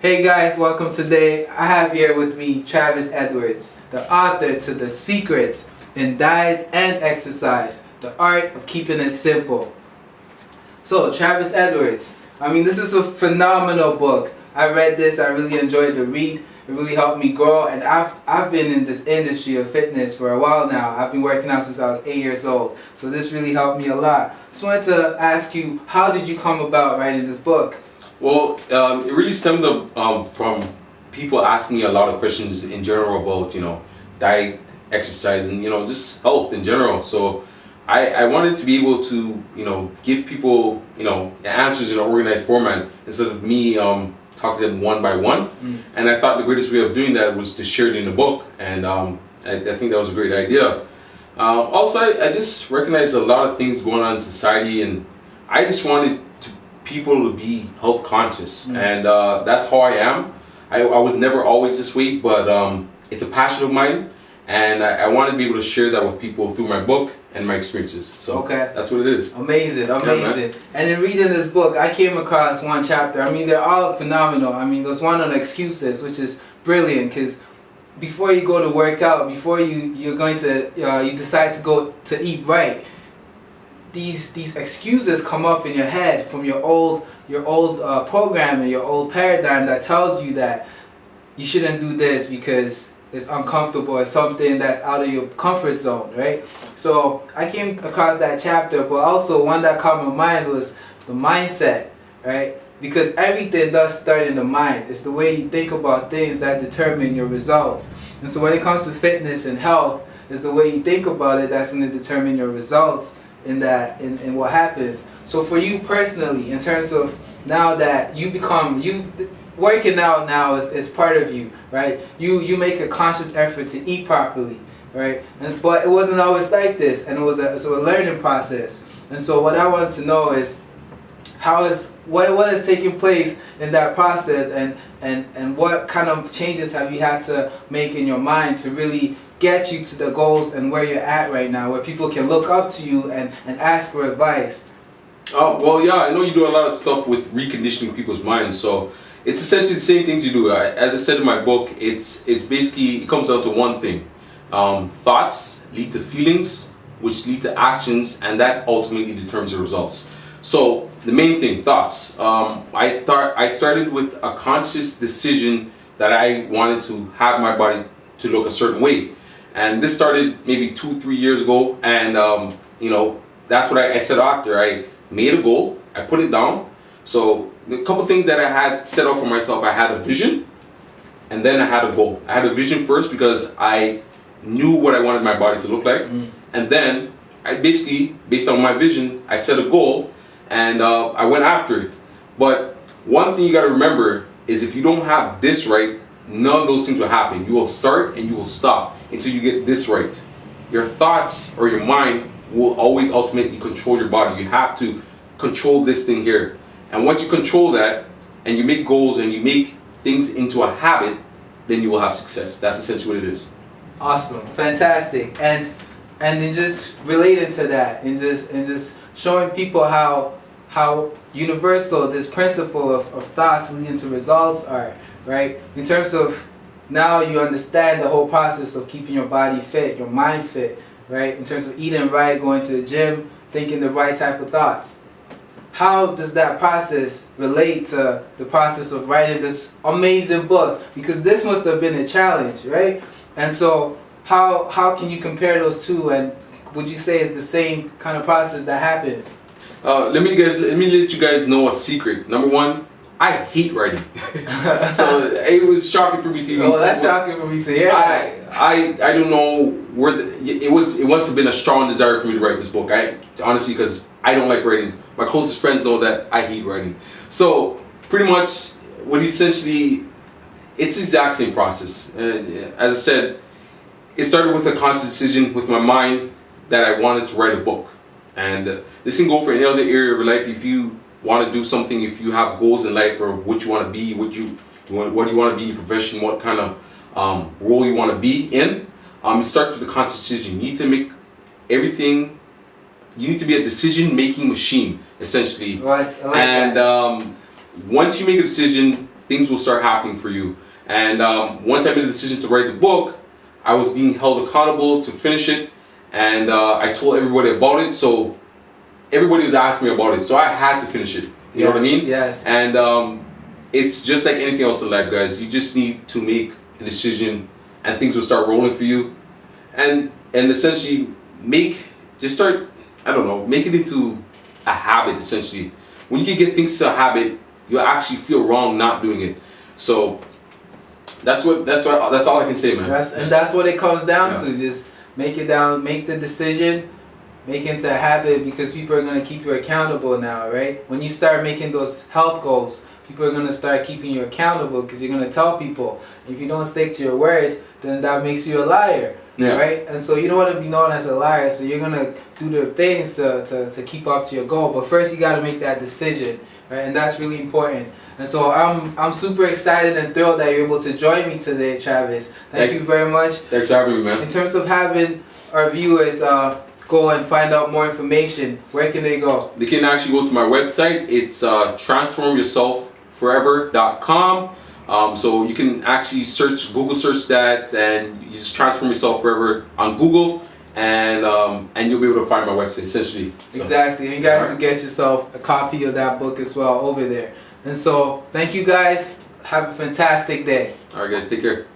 Hey guys, welcome today. I have here with me Travis Edwards, the author to The Secrets in Diet and Exercise, the art of keeping it simple. So Travis Edwards, this is a phenomenal book. I read this, I really enjoyed the read. It really helped me grow, and I've been in this industry of fitness for a while now. I've been working out since I was 8 years old, so this really helped me a lot. Just wanted to ask you, how did you come about writing this book? Well, it really stemmed up from people asking me a lot of questions in general about, diet, exercise, and, just health in general. So I wanted to be able to, give people, answers in an organized format instead of me talking to them one by one. And I thought the greatest way of doing that was to share it in a book. And I think that was a great idea. Also, I just recognized a lot of things going on in society, and I just wanted people to be health conscious, and that's how I am. I was never always this way, but it's a passion of mine, and I want to be able to share that with people through my book and my experiences. So that's what it is. Amazing. And in reading this book, I came across one chapter. They're all phenomenal. There's one on excuses, which is brilliant, because before you go to work out, before you're going to you decide to go to eat right, these excuses come up in your head from your old programming, your old paradigm that tells you that you shouldn't do this because it's uncomfortable or something that's out of your comfort zone, right? So I came across that chapter, but also one that caught my mind was the mindset, right? Because everything does start in the mind. It's the way you think about things that determine your results. And so when it comes to fitness and health, it's the way you think about it that's going to determine your results in what happens. So for you personally, in terms of now that working out now is part of you, right? You make a conscious effort to eat properly, right? But it wasn't always like this, and it was a learning process. And so what I want to know is what is taking place in that process, and what kind of changes have you had to make in your mind to really get you to the goals and where you're at right now, where people can look up to you and ask for advice? Well, yeah, I know you do a lot of stuff with reconditioning people's minds, so it's essentially the same things you do. As I said in my book, it's basically, it comes down to one thing. Thoughts lead to feelings, which lead to actions, and that ultimately determines the results. So the main thing, thoughts. I started with a conscious decision that I wanted to have my body to look a certain way. And this started maybe 2-3 years ago, and that's what I set after. I made a goal, I put it down. So a couple things that I had set out for myself: I had a vision, and then I had a goal. I had a vision first because I knew what I wanted my body to look like, and then I basically, based on my vision, I set a goal, and I went after it. But one thing you got to remember is, if you don't have this right, none of those things will happen. You will start and you will stop until you get this right. Your thoughts or your mind will always ultimately control your body. You have to control this thing here. And once you control that, and you make goals and you make things into a habit, then you will have success. That's essentially what it is. Awesome, fantastic. And then just related to that, and just showing people how universal this principle of thoughts leading to results are. Right? In terms of, now you understand the whole process of keeping your body fit, your mind fit, right? In terms of eating right, going to the gym, thinking the right type of thoughts. How does that process relate to the process of writing this amazing book? Because this must have been a challenge, right? And so how can you compare those two, and would you say it's the same kind of process that happens? Let me let you guys know a secret. Number one, I hate writing. So it was shocking for me to. Oh, that's shocking for me to hear. I don't know where it must have been a strong desire for me to write this book. Honestly, because I don't like writing. My closest friends know that I hate writing. So pretty much, it's the exact same process. As I said, it started with a conscious decision with my mind that I wanted to write a book, and this can go for any other area of your life. If you want to do something, if you have goals in life, or what you want to be, what you want to be in your profession, what kind of role you want to be in, it starts with the conscious decision. You need to make everything. You need to be a decision-making machine, essentially. Right. I like that. Once you make a decision, things will start happening for you. And once I made the decision to write the book, I was being held accountable to finish it, and I told everybody about it. So everybody was asking me about it, so I had to finish it. You know what I mean? Yes. And it's just like anything else in life, guys. You just need to make a decision, and things will start rolling for you. And essentially make it into a habit. Essentially, when you can get things to a habit, you'll actually feel wrong not doing it. So that's all I can say, man. That's what it comes down to. Just make the decision, make it into a habit, because people are going to keep you accountable now, right? When you start making those health goals, people are going to start keeping you accountable, because you're going to tell people. If you don't stick to your word, then that makes you a liar, right? And so you don't want to be known as a liar, so you're going to do the things to keep up to your goal. But first you got to make that decision, right? And that's really important. And so I'm super excited and thrilled that you're able to join me today, Travis. Thank you very much. Thanks for having me, man. In terms of having our viewers go and find out more information, where can they go? They can actually go to my website. It's transformyourselfforever.com. So you can actually Google search that, and you just Transform Yourself Forever on Google, and you'll be able to find my website, essentially. So. Exactly. And you guys can get yourself a copy of that book as well over there. And so, thank you guys. Have a fantastic day. All right, guys. Take care.